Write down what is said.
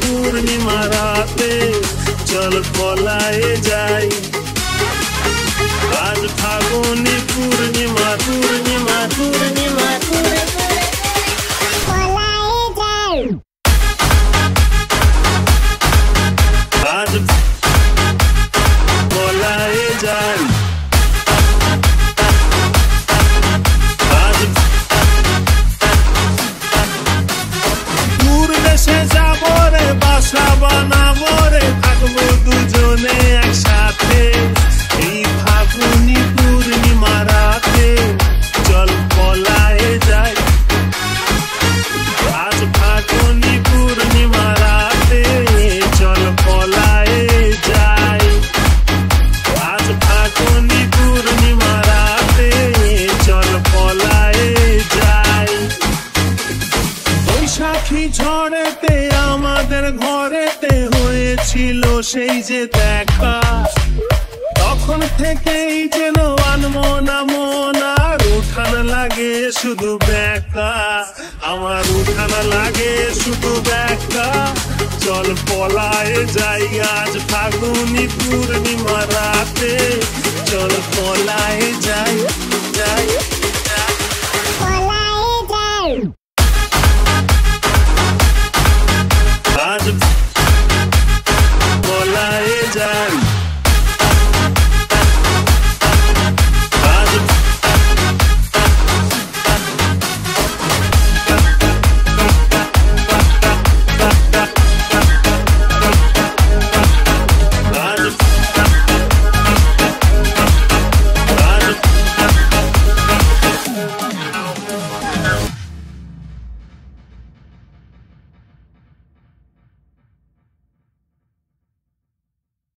পূর্ণিমা রাতে চল পলায়ে যাই। আজ ফাগুনি পূর্ণিমা পূর্ণিমা পূর্ণিমা আজ পলায়ে যাই। দূর দেশে যাবো রে, বাসা বানাবো রে, থাকবো দুজনে একসাথে এই ফাগুনি পূর্ণিমা রাতে চল পলায়ে যাই। আজ ফাগুনি পূর্ণিমা রাতে চল পলায়ে যাই। আজ ফাগুনি পূর্ণিমা রাতে চল পলায়ে যাই। বৈশাখী ঝড়েতে আমাদের ঘরেতে হয়েছিল সেই যে দেখা, তখন থেকেই যেন আনমনা মন, আর উঠান লাগে শুধু ব্যাকা, আমার উঠান লাগে শুধু ব্যাকা। চল পলায়ে যাই আজ ফাগুনি পূর্ণিমা রাতে চল পলায়ে যাই যাই।